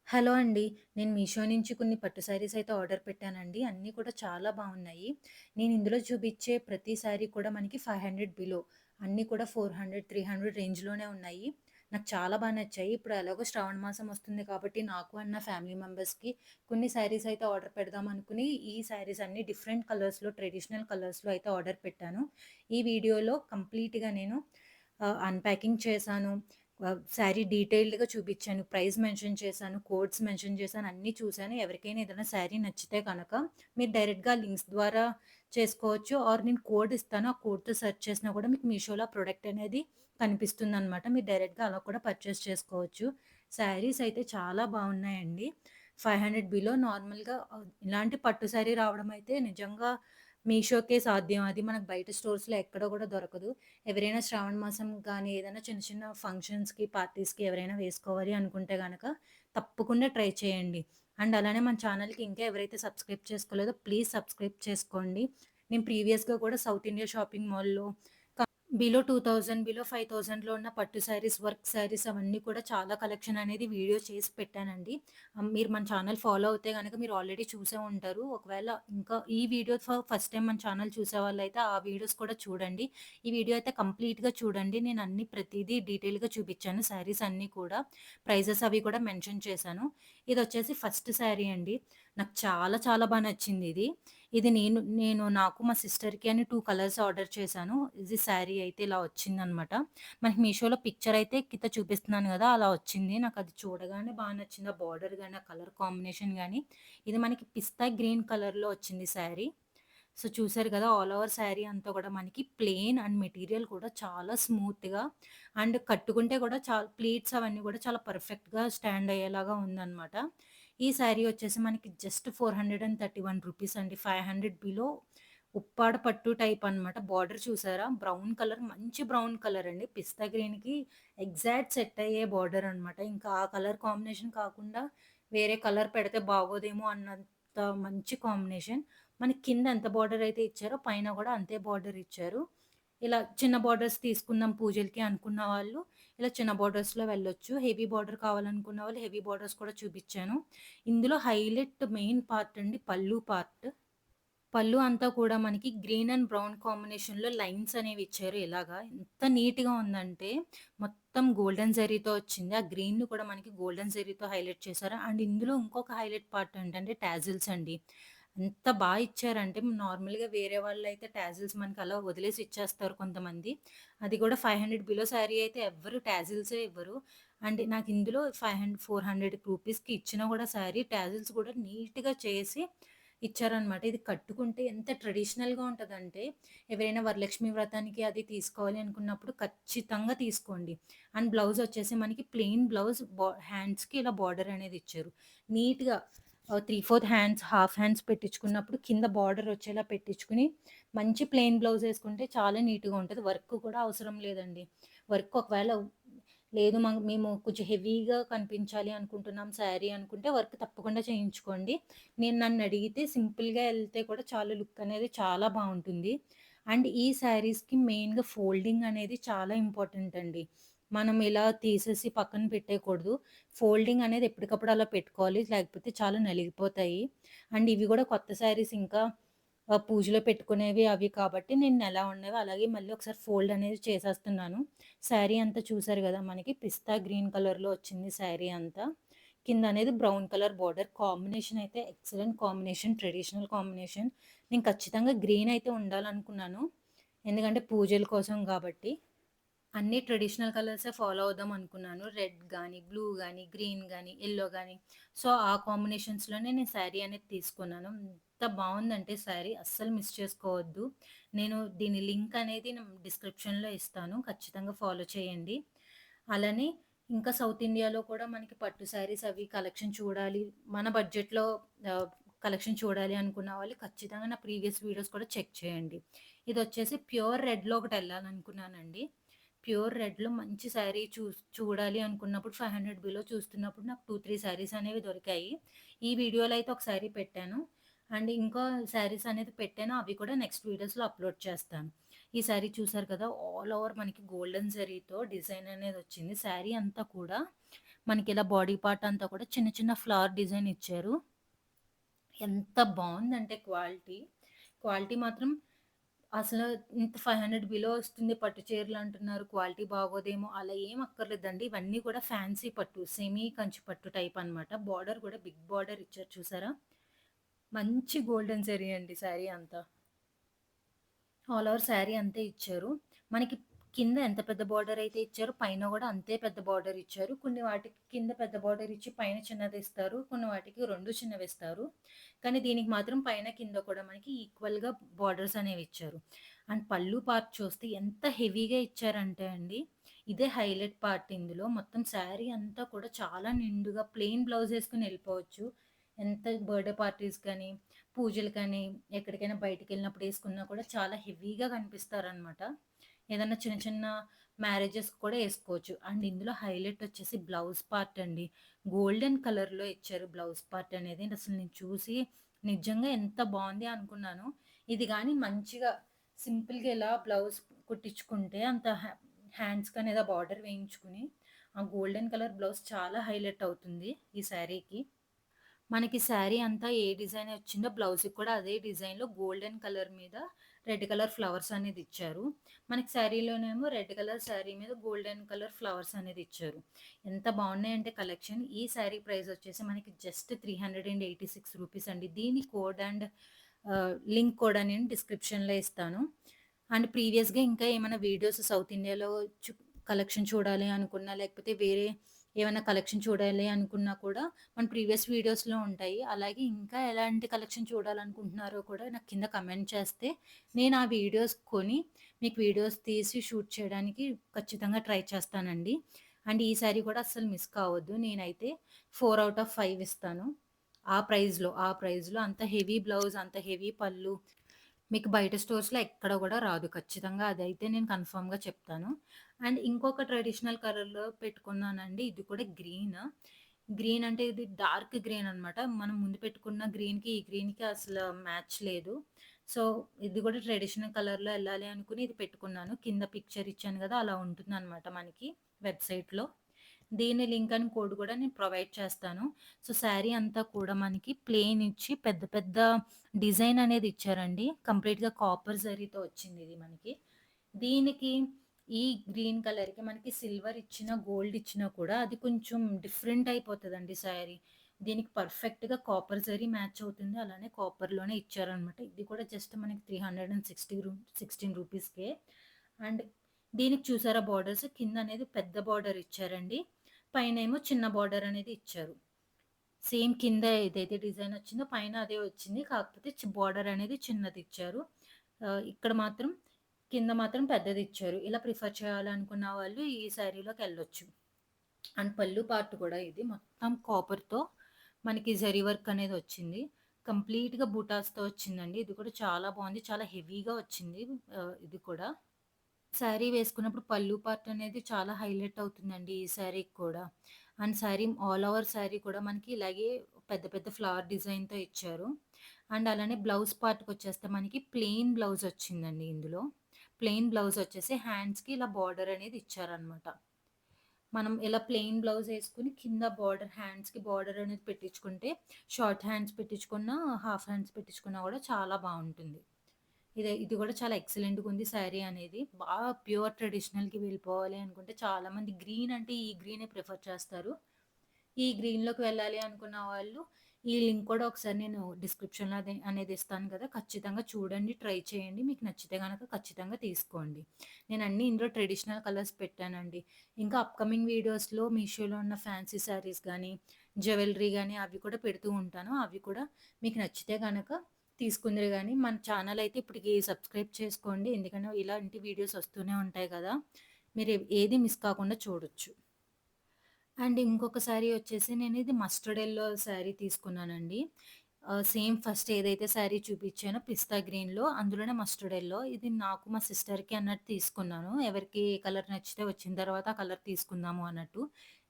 Hello అండి. నేను మీషో నుంచి కొన్ని పట్టు శారీస్ అయితే ఆర్డర్ పెట్టానండి. అన్నీ కూడా చాలా బావున్నాయి. నేను ఇందులో చూపిచ్చే ప్రతి శారీ కూడా మనకి 500 బిలో. అన్నీ కూడా 400, 300 రేంజ్‌లోనే ఉన్నాయి. నాకు చాలా నచ్చాయి. ఇప్పుడు ఎలాగో శ్రావణ మాసం వస్తుంది కాబట్టి నాకు అండ్ నా ఫ్యామిలీ మెంబర్స్‌కి కొన్ని శారీస్ అయితే ఆర్డర్ పెడదాం అనుకుని ఈ శారీస్ అన్నీ డిఫరెంట్ కలర్స్‌లో ట్రెడిషనల్ కలర్స్‌లో అయితే ఆర్డర్ పెట్టాను. ఈ వీడియోలో కంప్లీట్‌గా నేను అన్‌ప్యాకింగ్ చేశాను. శారీ డీటెయిల్డ్‌గా చూపిచ్చాను. ప్రైస్ మెన్షన్ చేశాను. కోడ్స్ మెన్షన్ చేశాను. అన్నీ చూసాను. ఎవరికైనా ఏదైనా శారీ నచ్చితే గనక మీరు డైరెక్ట్‌గా లింక్స్ ద్వారా చేసుకోవచ్చు. ఆర్ నేను కోడ్ ఇస్తాను. ఆ కోడ్‌తో సెర్చ్ చేసినా కూడా మీకు మీషోలో ఆ ప్రొడక్ట్ అనేది కనిపిస్తుందనమాట. మీరు డైరెక్ట్‌గా అలా కూడా పర్చేస్ చేసుకోవచ్చు. శారీస్ అయితే చాలా బావున్నాయండి. 500 బిలో నార్మల్‌గా ఇలాంటి పట్టు శారీ రావడం అయితే నిజంగా మీషోకే సాధ్యం. అది మనకు బయట స్టోర్స్‌లో ఎక్కడ కూడా దొరకదు. ఎవరైనా శ్రావణ మాసం గానీ, ఏదైనా చిన్న చిన్న ఫంక్షన్స్‌కి, పార్టీస్‌కి ఎవరైనా వేసుకోవాలి అనుకుంటే గనక తప్పకుండా ట్రై చేయండి. అండ్ అలానే మన ఛానల్‌కి ఇంకా ఎవరైతే సబ్స్క్రైబ్ చేసుకోలేదో ప్లీజ్ సబ్స్క్రైబ్ చేసుకోండి. నేను ప్రీవియస్‌గా కూడా సౌత్ ఇండియా షాపింగ్ మాల్‌లో బిలో 2000, బిలో 5000లో ఉన్న పట్టు శారీస్, వర్క్ శారీస్ అవన్నీ కూడా చాలా కలెక్షన్ అనేది వీడియో చేసి పెట్టానండి. మీరు మన ఛానల్ ఫాలో అవుతే గనక మీరు ఆల్రెడీ చూసే ఉంటారు. ఒకవేళ ఇంకా ఈ వీడియో ఫస్ట్ టైమ్ మన ఛానల్ చూసేవాళ్ళైతే ఆ వీడియోస్ కూడా చూడండి. ఈ వీడియో అయితే కంప్లీట్‌గా చూడండి. నేను అన్ని ప్రతీదీ డీటెయిల్‌గా చూపిచ్చాను. శారీస్ అన్నీ కూడా ప్రైజెస్ అవి కూడా మెన్షన్ చేశాను. ఇదొచ్చేసి ఫస్ట్ శారీ అండి. నాకు చాలా నచ్చిందిది. ఇది నేను నేను నాకు మా సిస్టర్‌కి అని 2 కలర్స్ ఆర్డర్ చేశాను. ఇది శారీ అయితే ఇలా వచ్చిందనమాట. మనకి మీషోలో పిక్చర్ అయితే కింద చూపిస్తున్నాను గదా! అలా వచ్చింది. నాకది చూడగానే నచ్చింది. ఆ బార్డర్ గాని, ఆ కలర్ కాంబినేషన్ గాని. ఇది మనకి పిస్తా గ్రీన్ కలర్‌లో వచ్చింది శారీ. సో, చూసారు గదా! ఆల్ ఓవర్ శారీ అంతా గూడా మనకి ప్లెయిన్ అండ్ మెటీరియల్ కూడా చాలా స్మూత్‌గా అండ్ కట్టుకుంటే గూడా ప్లీట్స్ అవన్నీ గూడా చాలా పర్ఫెక్ట్‌గా స్టాండ్ అయ్యేలాగా ఉందనమాట. ఈ శారీ వచ్చేసి మనకి జస్ట్ రూ. 431 అండి. 500 బిలో ఉప్పాడ పట్టు టైప్ అనమాట. బార్డర్ చూసారా? బ్రౌన్ కలర్ మంచి బ్రౌన్ కలర్ అండి. పిస్తా గ్రీన్‌కి ఎగ్జాక్ట్ సెట్ అయ్యే బార్డర్ అనమాట. ఇంకా ఆ కలర్ కాంబినేషన్ కాకుండా వేరే కలర్ పెడితే బాగోదేమో అన్నంత మంచి కాంబినేషన్. మనకి కింద ఎంత బార్డర్ అయితే ఇచ్చారో పైన గూడా అంతే బార్డర్ ఇచ్చారు. ఇలా చిన్న బార్డర్స్ తీసుకుందాం పూజలకి అనుకున్న వాళ్ళు ఇలా చిన్న బార్డర్స్‌లో వెళ్ళొచ్చు. హెవీ బార్డర్ కావాలనుకున్న వాళ్ళు హెవీ బార్డర్స్ కూడా చూపిచ్చాను. ఇందులో హైలైట్ మెయిన్ పార్ట్ అండి పల్లు పార్ట్. పళ్ళు అంతా కూడా మనకి గ్రీన్ అండ్ బ్రౌన్ కాంబినేషన్‌లో లైన్స్ అనేవి ఇచ్చారు ఇలాగా. ఎంత నీట్‌గా ఉందంటే మొత్తం గోల్డెన్ జరీతో వచ్చింది. ఆ గ్రీన్‌ని కూడా మనకి గోల్డెన్ జరీతో హైలైట్ చేశారు. అండ్ ఇందులో ఇంకొక హైలైట్ పార్ట్ ఏంటంటే టాజిల్స్ అండి. ఎంత ఇచ్చారంటే నార్మల్‌గా వేరే వాళ్ళైతే టాజిల్స్ మనకి అలా వదిలేసి ఇచ్చేస్తారు కొంతమంది. అది కూడా 500 బిలో శారీ అయితే ఎవ్వరు టాజిల్సే ఇవ్వరు. అండ్ నాకు ఇందులో 400 రూపీస్‌కి ఇచ్చినా కూడా శారీ టాజిల్స్ కూడా నీట్‌గా చేసి ఇచ్చారనమాట. ఇది కట్టుకుంటే ఎంత ట్రెడిషనల్‌గా ఉంటదంటే, ఎవరైనా వరలక్ష్మి వ్రతానికి అది తీసుకోవాలి అనుకున్నప్పుడు ఖచ్చితంగా తీసుకోండి. అండ్ బ్లౌజ్ వచ్చేసి మనకి ప్లెయిన్ బ్లౌజ్ హ్యాండ్స్‌కి ఇలా బార్డర్ అనేది ఇచ్చారు. నీట్‌గా 3/4 హ్యాండ్స్, హాఫ్ హ్యాండ్స్ పెట్టించుకున్నప్పుడు కింద బార్డర్ వచ్చేలా పెట్టించుకొని, మంచి ప్లెయిన్ బ్లౌజ్ ఏసుకుంటే చాలా నీట్‌గా ఉంటది. వర్క్ కూడా అవసరం లేదండి. వర్క్ ఒకవేళ లేదు మేము కొంచెం హెవీగా కనిపించాలి అనుకుంటున్నాం శారీ అనుకుంటే వర్క్ తప్పకుండా చేయించుకోండి. నన్నడిగితే సింపుల్‌గా ఎళ్తే కూడా చాలా లుక్ అనేది చాలా బావుంటుంది. అండ్ ఈ శారీస్‌కి మెయిన్‌గా ఫోల్డింగ్ అనేది చాలా ఇంపార్టెంట్ అండి. మనం ఇలా తీసేసి పక్కన పెట్టేయకూడదు. ఫోల్డింగ్ అనేది ఎప్పటికప్పుడు అలా పెట్టుకోవాలి. లేకపోతే చాలా నలిగిపోతాయి. అండ్ ఇవి గూడా కొత్త శారీస్ ఇంకా పూజలో పెట్టుకునేవి అవి కాబట్టి నేను ఎలా ఉన్నవో అలాగే మళ్ళీ ఒకసారి ఫోల్డ్ అనేది చేసేస్తున్నాను. శారీ అంతా చూసారు గదా! మనకి పిస్తా గ్రీన్ కలర్‌లో వచ్చింది శారీ అంతా. కిందనేది బ్రౌన్ కలర్ బోర్డర్. కాంబినేషన్ అయితే ఎక్సలెంట్ కాంబినేషన్. Traditional combination. నేను ఖచ్చితంగా గ్రీన్ అయితే ఉండాలనుకున్నాను. ఎందుకంటే పూజల కోసం గాబట్టి. అన్నీ ట్రెడిషనల్ కలర్సే ఫాలో అవుదాం అనుకున్నాను. రెడ్ గాని, బ్లూ గాని, గ్రీన్ గాని, యెల్లో గాని. సో, ఆ కాంబినేషన్స్‌లోనే నేను శారీ అనేది తీసుకున్నాను. ఎంత బావుందంటే శారీ అస్సలు మిస్ చేసుకోవద్దు. నేను దీని లింక్ అనేది డిస్క్రిప్షన్‌లో ఇస్తాను. ఖచ్చితంగా ఫాలో చేయండి. అలానే ఇంకా సౌత్ ఇండియాలో కూడా మనకి పట్టు శారీస్ అవి కలెక్షన్ చూడాలి. మన బడ్జెట్‌లో కలెక్షన్ చూడాలి అనుకున్న వాళ్ళు ఖచ్చితంగా నా ప్రీవియస్ వీడియోస్ కూడా చెక్ చేయండి. ఇదొచ్చేసి ప్యూర్ రెడ్‌లో ఒకటెళ్ళాలనుకున్నానండి. ప్యూర్ రెడ్‌లో మంచి శారీ చూడాలి అనుకున్నప్పుడు 500 బిలో చూస్తున్నప్పుడు నాకు 2, 3 శారీస్ అనేవి దొరికాయి. ఈ వీడియోలో అయితే ఒక శారీ పెట్టాను. అండ్ ఇంకా శారీస్ అనేది పెట్టాను. అవి కూడా నెక్స్ట్ వీడియోస్‌లో అప్‌లోడ్ చేస్తాను. ఈ శారీ చూసారు కదా! ఆల్ ఓవర్ మనకి గోల్డెన్ జరీతో డిజైన్ అనేది వచ్చింది. శారీ అంతా కూడా మనకిలా బాడీ పార్ట్ అంతా కూడా చిన్న చిన్న ఫ్లవర్ డిజైన్ ఇచ్చారు. ఎంత బావుందంటే క్వాలిటీ, క్వాలిటీ మాత్రం అసలు ఇంత 500 బిలో వస్తుంది పట్టు చీరలంటున్నారు. క్వాలిటీ బాగోదేమో అలా ఏం అక్కర్లేదండి. ఇవన్నీ కూడా ఫ్యాన్సీ పట్టు, సెమీ కంచి పట్టు టైప్ అనమాట. బోర్డర్ కూడా బిగ్ బోర్డర్ ఇచ్చారు చూసారా? మంచి గోల్డెన్ జరీ అండి శారీ అంతా. ఆల్ ఓవర్ శారీ అంతే ఇచ్చారు. మనకి కింద ఎంత పెద్ద బార్డర్ అయితే ఇచ్చారో, పైన గూడా అంతే పెద్ద బార్డర్ ఇచ్చారు. కొన్ని వాటికి కింద పెద్ద బార్డర్ ఇచ్చి పైన చిన్నదిస్తారు. కొన్ని వాటికి 2 చిన్నవిస్తారు. కానీ దీనికి మాత్రం పైన, కింద కూడా మనకి ఈక్వల్‌గా బార్డర్స్ అనేవి ఇచ్చారు. అండ్ పళ్ళు పార్ట్ చూస్తే ఎంత హెవీగా ఇచ్చారంటే అండి, ఇదే హైలైట్ పార్ట్ ఇందులో. మొత్తం శారీ అంతా కూడా చాలా నిండుగా ప్లెయిన్ బ్లౌజ్ ఏసుకొని ఎళ్ళిపోవచ్చు. ఎంత బర్త్‌డే పార్టీస్ కానీ, పూజలు కానీ, ఎక్కడికైనా బయటికెళ్ళినప్పుడు యేసుకున్నా కూడా చాలా హెవీగా కనిపిస్తారనమాట. ఏదన్నా చిన్న చిన్న మ్యారేజెస్‌కి కూడా యేసుకోవచ్చు. అండ్ ఇందులో హైలైట్ వచ్చేసి బ్లౌజ్ పార్ట్ అండి. గోల్డెన్ కలర్‌లో ఇచ్చారు బ్లౌజ్ పార్ట్ అనేది. అసలు నేను చూసి నిజంగా ఎంత బావుంది అనుకున్నాను. ఇది గాని మంచిగా సింపుల్‌గా ఇలా బ్లౌజ్ కుట్టించుకుంటే అంత హ్యాండ్స్‌కనేది ఆ బార్డర్ వేయించుకుని, ఆ గోల్డెన్ కలర్ బ్లౌజ్ చాలా హైలైట్ అవుతుంది ఈ శారీకి. మనకి శారీ అంతా ఏ డిజైన్ వచ్చిందో బ్లౌజ్‌కి కూడా అదే డిజైన్‌లో గోల్డెన్ కలర్ మీద రెడ్ కలర్ ఫ్లవర్స్ అనేది ఇచ్చారు. మనకి శారీలోనేమో రెడ్ కలర్ శారీ మీద గోల్డెన్ కలర్ ఫ్లవర్స్ అనేది ఇచ్చారు. ఎంత బాగున్నాయంటే కలెక్షన్. ఈ శారీ ప్రైస్ వచ్చేసి మనకి జస్ట్ రూ. 386 అండి. దీని కోడ్ అండ్ లింక్ కూడా నేను డిస్క్రిప్షన్‌లో ఇస్తాను. అండ్ ప్రీవియస్‌గా ఇంకా ఏమైనా వీడియోస్ సౌత్ ఇండియాలో చు కలెక్షన్ చూడాలి అనుకున్నా, లేకపోతే వేరే ఏమైనా కలెక్షన్ చూడాలి అనుకున్నా కూడా మన ప్రీవియస్ వీడియోస్‌లో ఉంటాయి. అలాగే ఇంకా ఎలాంటి కలెక్షన్ చూడాలనుకుంటున్నారో కూడా నాకు కింద కమెంట్ చేస్తే, నేను ఆ వీడియోస్ కొని మీకు వీడియోస్ తీసి షూట్ చేయడానికి ఖచ్చితంగా ట్రై చేస్తానండి. అండ్ ఈ సారీ కూడా అస్సలు మిస్ కావద్దు. నేనైతే 4 ఔట్ ఆఫ్ 5 ఇస్తాను. ఆ ప్రైస్‌లో అంత హెవీ బ్లౌజ్, అంత హెవీ పళ్ళు మీకు బయట స్టోర్స్‌లో ఎక్కడ గూడా రాదు. ఖచ్చితంగా అదైతే నేను కన్ఫర్మ్‌గా చెప్తాను. అండ్ ఇంకొక ట్రెడిషనల్ కలర్‌లో పెట్టుకున్నానండి. ఇది కూడా గ్రీన్. గ్రీన్ అంటే ఇది డార్క్ గ్రీన్ అనమాట. మనం ముందు పెట్టుకున్న గ్రీన్‌కి, ఈ గ్రీన్‌కి అసలు మ్యాచ్ లేదు. సో, ఇది కూడా ట్రెడిషనల్ కలర్‌లో ఎళ్ళాలి అనుకుని ఇది పెట్టుకున్నాను. కింద పిక్చర్ ఇచ్చాను గదా! అలా ఉంటుందనమాట మనకి వెబ్‌సైట్‌లో. దీని లింక్ అండ్ కోడ్ కూడా నేను ప్రొవైడ్ చేస్తాను. సో, శారీ అంతా కూడా మనకి ప్లెయిన్ ఇచ్చి పెద్ద పెద్ద డిజైన్ అనేది ఇచ్చారండి. కంప్లీట్‌గా కాపర్ జరీతో వచ్చిందిది మనకి. దీనికి ఈ గ్రీన్ కలర్‌కి మనకి సిల్వర్ ఇచ్చినా, గోల్డ్ ఇచ్చినా కూడా అది కొంచెం డిఫరెంట్ అయిపోతదండి శారీ. దీనికి పర్ఫెక్ట్‌గా కాపర్ జరీ మ్యాచ్ అవుతుంది. అలానే కాపర్‌లోనే ఇచ్చారనమాట. ఇది కూడా జస్ట్ మనకి 316 రూపీస్‌కే. అండ్ దీనికి చూసారా బోర్డర్స్ కిందనేది పెద్ద బోర్డర్ ఇచ్చారండి. పైనేమో చిన్న బోర్డర్ అనేది ఇచ్చారు. సేమ్ కింద ఏదైతే డిజైన్ వచ్చిందో పైన అదే వచ్చింది. కాకపోతే బోర్డర్ అనేది చిన్నదిచ్చారు. ఇక్కడ మాత్రం కింద మాత్రం పెద్దదిచ్చారు. ఇలా ప్రిఫర్ చేయాలనుకున్న వాళ్ళు ఈ శారీలోకెళ్ళొచ్చు. అండ్ పళ్ళు పార్ట్ కూడా ఇది మొత్తం కాపర్‌తో మనకి జరీ వర్క్ అనేది వచ్చింది. కంప్లీట్‌గా బూటాస్‌తో వచ్చిందండి. ఇది కూడా చాలా బావుంది. చాలా హెవీగా వచ్చింది. ఇది కూడా. శారీ వేసుకున్నప్పుడు పళ్ళు పార్ట్ అనేది చాలా హైలైట్ అవుతుందండి ఈ శారీకి కూడా. And sari all over sari కూడా మనకి ఇలాగే పెద్ద పెద్ద ఫ్లవర్ డిజైన్‌తో ఇచ్చారు. అండ్ అలానే బ్లౌజ్ పార్ట్‌కొచ్చేస్తే మనకి ప్లెయిన్ బ్లౌజ్ వచ్చిందండి ఇందులో. ప్లెయిన్ బ్లౌజ్ వచ్చేసి హ్యాండ్స్‌కి ఇలా బార్డర్ అనేది ఇచ్చారనమాట. మనం ఇలా ప్లెయిన్ బ్లౌజ్ ఏసుకొని కింద బార్డర్ హ్యాండ్స్‌కి బార్డర్ అనేది పెట్టించుకుంటే షార్ట్ హ్యాండ్స్ పెట్టించుకున్నా, హాఫ్ హ్యాండ్స్ పెట్టించుకున్నా కూడా చాలా బావుంటుంది. ఇది గూడా చాలా ఎక్సలెంట్‌గుంది శారీ అనేది. ప్యూర్ ట్రెడిషనల్‌కి వెళ్ళిపోవాలి అనుకుంటే చాలామంది గ్రీన్ అంటే ఈ గ్రీనే ప్రిఫర్ చేస్తారు. ఈ గ్రీన్‌లోకి వెళ్ళాలి అనుకున్న వాళ్ళు ఈ లింక్ కూడా ఒకసారి నేను డిస్క్రిప్షన్‌లో అనేది ఇస్తాను కదా! ఖచ్చితంగా చూడండి, ట్రై చేయండి. మీకు నచ్చితే గనక ఖచ్చితంగా తీసుకోండి. నేను అన్నీ ఇందులో ట్రెడిషనల్ కలర్స్ పెట్టానండి. ఇంకా అప్‌కమింగ్ వీడియోస్‌లో మీషోలో ఉన్న ఫ్యాన్సీ శారీస్ గానీ, జ్యువెల్లరీ గానీ అవి కూడా పెడుతూ ఉంటాను. అవి కూడా మీకు నచ్చితే గనక తీసుకుందురు గానీ, మన ఛానల్ అయితే ఇప్పటికి సబ్స్క్రైబ్ చేసుకోండి. ఎందుకంటే ఇలాంటి వీడియోస్ వస్తూనే ఉంటాయి గదా! మీరు ఏది మిస్ కాకుండా చూడొచ్చు. అండ్ ఇంకొక శారీ వచ్చేసి నేనిది మస్టర్డ్ యెల్లో శారీ తీసుకున్నానండి. సేమ్ ఫస్ట్ ఏదైతే శారీ చూపిచ్చానో పిస్తా గ్రీన్‌లో అందులోనే మస్టర్డ్ యెల్లో. ఇది నాకు మా సిస్టర్‌కి అన్నట్టు తీసుకున్నాను. ఎవరికి ఏ కలర్ నచ్చితే వచ్చిన తర్వాత ఆ కలర్ తీసుకుందాము అన్నట్టు.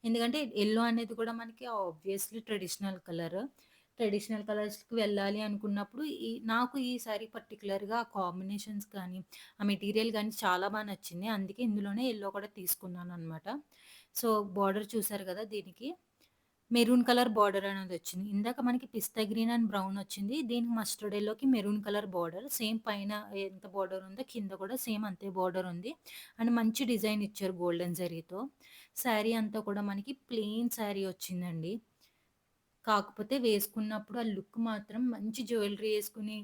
ఎందుకంటే యెల్లో అనేది కూడా మనకి ఆబ్వియస్‌లీ ట్రెడిషనల్ కలర్. ట్రెడిషనల్ కలర్స్‌కి వెళ్ళాలి అనుకున్నప్పుడు నాకు ఈ శారీ పర్టిక్యులర్‌గా కాంబినేషన్స్ కానీ, ఆ మెటీరియల్ గానీ చాలా నచ్చింది. అందుకే ఇందులోనే యెల్లో కూడా తీసుకున్నాననమాట. సో, బోర్డర్ చూసారు గదా! దీనికి మెరూన్ కలర్ బోర్డర్ అనేదొచ్చింది. ఇందాక మనకి పిస్తా గ్రీన్ అండ్ బ్రౌన్ వచ్చింది. దీనికి మస్టర్డ్ యెల్లోకి మెరూన్ కలర్ బోర్డర్. సేమ్ పైన ఎంత బోర్డర్ ఉందో కింద కూడా సేమ్ అంతే బోర్డర్ ఉంది. అండ్ మంచి డిజైన్ ఇచ్చారు గోల్డెన్ జరీతో. శారీ అంతా కూడా మనకి ప్లెయిన్ శారీ వచ్చిందండి. కాకపోతే వేసుకున్నప్పుడు ఆ లుక్ మాత్రం మంచి జ్యువెలరీ యేసుకొని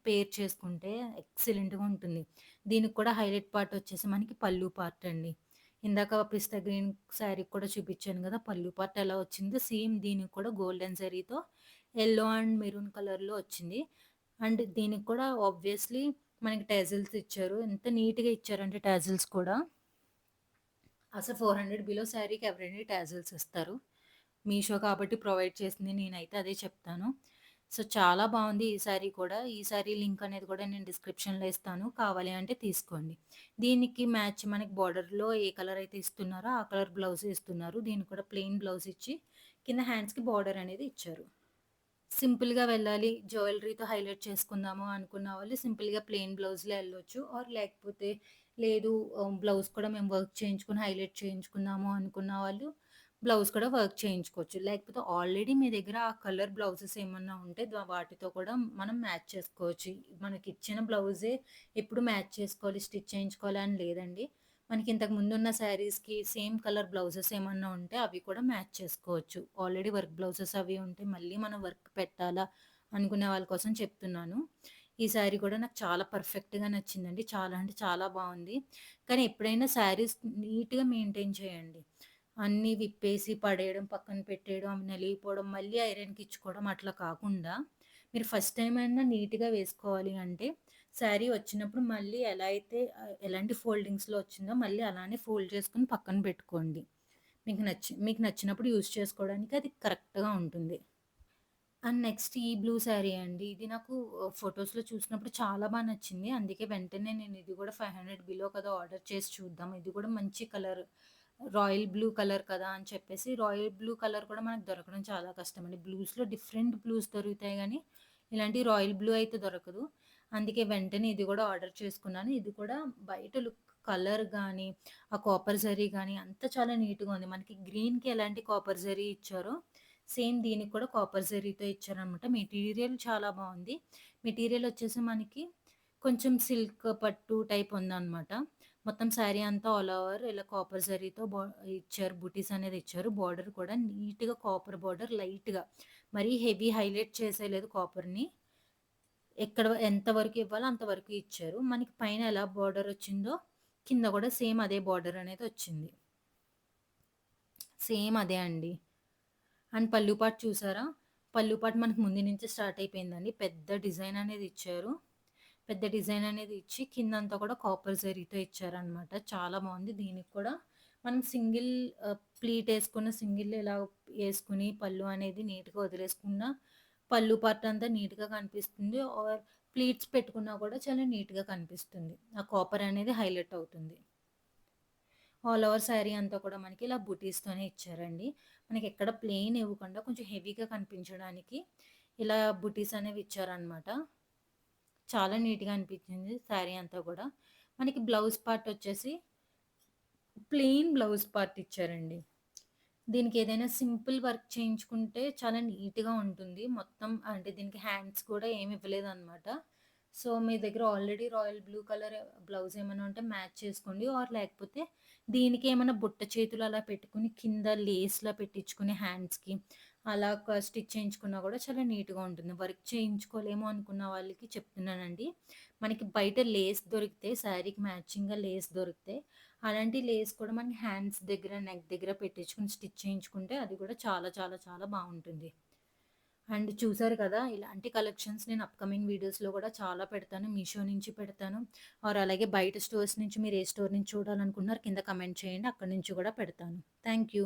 పేర్ చేసుకుంటే ఎక్సలెంట్‌గా ఉంటుంది. దీనికి కూడా హైలైట్ పార్ట్ వచ్చేసి మనకి పల్లు పార్ట్ అండి. ఇందాక పిస్తా గ్రీన్ శారీకి కూడా చూపించాను గదా! పల్లు పార్ట్ ఎలా వచ్చిందో సేమ్ దీనికి కూడా గోల్డెన్ జరీతో యెల్లో అండ్ మెరూన్ కలర్‌లో వచ్చింది. అండ్ దీనికి కూడా ఆబ్వియస్‌లీ మనకి టాజిల్స్ ఇచ్చారు. ఎంత నీట్‌గా ఇచ్చారంటే టాజిల్స్ కూడా. అసలు 400 బిలో శారీకి ఎవరైనా టాజిల్స్ ఇస్తారు. మీషో కాబట్టి ప్రొవైడ్ చేసింది. నేనైతే అదే చెప్తాను. సో, చాలా బావుంది ఈ శారీ కూడా. ఈ శారీ లింక్ అనేది కూడా నేను డిస్క్రిప్షన్‌లో ఇస్తాను. కావాలి అంటే తీసుకోండి. దీనికి మ్యాచ్ మనకి బోర్డర్‌లో ఏ కలర్ అయితే ఇస్తున్నారో ఆ కలర్ బ్లౌజ్ ఇస్తున్నారు. దీనికి కూడా ప్లెయిన్ బ్లౌజ్ ఇచ్చి కింద హ్యాండ్స్‌కి బోర్డర్ అనేది ఇచ్చారు. సింపుల్‌గా వెళ్ళాలి, జ్యువెలరీతో హైలైట్ చేసుకుందాము అనుకున్న వాళ్ళు సింపుల్‌గా ప్లెయిన్ బ్లౌజ్‌లో ఎళ్ళొచ్చు. ఆర్ లేకపోతే లేదు బ్లౌజ్ కూడా మేము వర్క్ చేయించుకొని హైలైట్ చేయించుకుందాము అనుకున్న వాళ్ళు బ్లౌజ్ కూడా వర్క్ చేయించుకోవచ్చు. లేకపోతే ఆల్రెడీ మీ దగ్గర ఆ కలర్ బ్లౌజెస్ ఏమన్నా ఉంటే వాటితో కూడా మనం మ్యాచ్ చేసుకోవచ్చు. మనకిచ్చిన బ్లౌజే ఎప్పుడు మ్యాచ్ చేసుకోవాలి, స్టిచ్ చేయించుకోవాలి అని లేదండి. మనకి ఇంతకు ముందున్న శారీస్‌కి సేమ్ కలర్ బ్లౌజెస్ ఏమన్నా ఉంటే అవి కూడా మ్యాచ్ చేసుకోవచ్చు. ఆల్రెడీ వర్క్ బ్లౌజెస్ అవి ఉంటే మళ్ళీ మనం వర్క్ పెట్టాలా అనుకునే వాళ్ళ కోసం చెప్తున్నాను. ఈ శారీ కూడా నాకు చాలా పర్ఫెక్ట్‌గా నచ్చిందండి. చాలా అంటే చాలా బావుంది. కానీ ఎప్పుడైనా శారీస్ నీట్‌గా మెయింటైన్ చేయండి. అన్నీ విప్పేసి పడేయడం, పక్కన పెట్టేయడం, అవి నలిగిపోవడం, మళ్ళీ ఐరన్‌కి ఇచ్చుకోవడం అట్లా కాకుండా మీరు ఫస్ట్ టైమ్ అయినా నీట్‌గా వేసుకోవాలి అంటే శారీ వచ్చినప్పుడు మళ్ళీ ఎలా అయితే ఎలాంటి ఫోల్డింగ్స్‌లో వచ్చిందో మళ్ళీ అలానే ఫోల్డ్ చేసుకొని పక్కన పెట్టుకోండి. మీకు నచ్చినప్పుడు యూజ్ చేసుకోవడానికి అది కరెక్ట్‌గా ఉంటుంది. అండ్ నెక్స్ట్ ఈ బ్లూ శారీ అండి. ఇది నాకు ఫోటోస్‌లో చూసినప్పుడు చాలా నచ్చింది. అందుకే వెంటనే నేను ఇది కూడా 500 బిలో కదా! ఆర్డర్ చేసి చూద్దాం. ఇది కూడా మంచి కలర్ రాయల్ బ్లూ కలర్ కదా! అని చెప్పేసి రాయల్ బ్లూ కలర్ కూడా మనకు దొరకడం చాలా కష్టమండి. బ్లూస్‌లో డిఫరెంట్ బ్లూస్ దొరుకుతాయి గానీ, ఇలాంటి రాయల్ బ్లూ అయితే దొరకదు. అందుకే వెంటనే ఇది కూడా ఆర్డర్ చేసుకున్నాను. ఇది కూడా బయట లుక్ కలర్ గానీ, ఆ కాపర్ జరీ గానీ అంతా చాలా నీట్‌గా ఉంది. మనకి గ్రీన్‌కి ఎలాంటి కాపర్ జరీ ఇచ్చారో సేమ్ దీనికి కూడా కాపర్ జరీతో ఇచ్చారనమాట. మెటీరియల్ చాలా బావుంది. మెటీరియల్ వచ్చేసి మనకి కొంచెం సిల్క్ పట్టు టైప్ ఉందనమాట. మొత్తం శారీ అంతా ఆల్ ఓవర్ ఇలా కాపర్ జరీతో ఇచ్చారు. బుటీస్ అనేది ఇచ్చారు. బోర్డర్ కూడా నీట్‌గా కాపర్ బోర్డర్ లైట్‌గా మరీ హెవీ హైలైట్ చేసేయలేదు కాపర్‌ని. ఎక్కడ ఎంత వరకు ఇవ్వాలో అంతవరకు ఇచ్చారు. మనకి పైన ఎలా బోర్డర్ వచ్చిందో కింద కూడా సేమ్ అదే బోర్డర్ అనేది వచ్చింది. సేమ్ అదే అండి. అండ్ పల్లు పాటు చూసారా? పల్లు పాటు మనకు ముందు నుంచే స్టార్ట్ అయిపోయిందండి. పెద్ద డిజైన్ అనేది ఇచ్చారు. పెద్ద డిజైన్ అనేది ఇచ్చి కిందంతా కూడా కాపర్ జరీతో ఇచ్చారనమాట. చాలా బావుంది. దీనికి కూడా మనం సింగిల్ ప్లీట్ ఏసుకున్న సింగిల్ ఇలా ఏసుకొని పళ్ళు అనేది నీట్‌గా వదిలేసుకున్న పళ్ళు పార్ట్ అంతా నీట్‌గా కనిపిస్తుంది. ఆర్ ప్లీట్స్ పెట్టుకున్నా కూడా చాలా నీట్‌గా కనిపిస్తుంది. ఆ కాపర్ అనేది హైలైట్ అవుతుంది. ఆల్ ఓవర్ శారీ అంతా కూడా మనకి ఇలా బుటీస్‌తోనే ఇచ్చారండి. మనకెక్కడ ప్లెయిన్ ఇవ్వకుండా కొంచెం హెవీగా కనిపించడానికి ఇలా బుటీస్ అనేవి ఇచ్చారనమాట. చాలా నీట్‌గా అనిపించింది శారీ అంతా గూడా. మనకి బ్లౌజ్ పార్ట్ వచ్చేసి ప్లెయిన్ బ్లౌజ్ పార్ట్ ఇచ్చారండి. దీనికేదైనా సింపుల్ వర్క్ చేయించుకుంటే చాలా నీట్‌గా ఉంటుంది. మొత్తం అంటే దీనికి హ్యాండ్స్ కూడా ఏమి ఇవ్వలేదనమాట. సో, మీ దగ్గర already royal blue colour blouse ఏమైనా ఉంటే మ్యాచ్ చేసుకోండి. ఆర్ లేకపోతే దీనికి ఏమైనా బుట్ట చేతులు అలా పెట్టుకొని కింద లేస్‌లా పెట్టించుకొని హ్యాండ్స్‌కి అలా స్టిచ్ చేయించుకున్నా కూడా చాలా నీట్‌గా ఉంటుంది. వర్క్ చేయించుకోలేము అనుకున్న వాళ్ళకి చెప్తున్నానండి. మనకి బయట లేస్ దొరికితే శారీకి మ్యాచింగ్‌గా లేస్ దొరికితే అలాంటి లేస్ కూడా మనకి హ్యాండ్స్ దగ్గర, నెక్ దగ్గర పెట్టించుకొని స్టిచ్ చేయించుకుంటే అది కూడా చాలా చాలా చాలా బావుంటుంది. అండ్ చూసారు కదా! ఇలాంటి కలెక్షన్స్ నేను అప్‌కమింగ్ వీడియోస్‌లో కూడా చాలా పెడతాను. మీషో నుంచి పెడతాను. ఆర్ అలాగే బయట స్టోర్స్ నుంచి మీరు ఏ స్టోర్ నుంచి చూడాలనుకుంటున్నారో కింద కమెంట్ చేయండి. అక్కడి నుంచి కూడా పెడతాను. Thank you.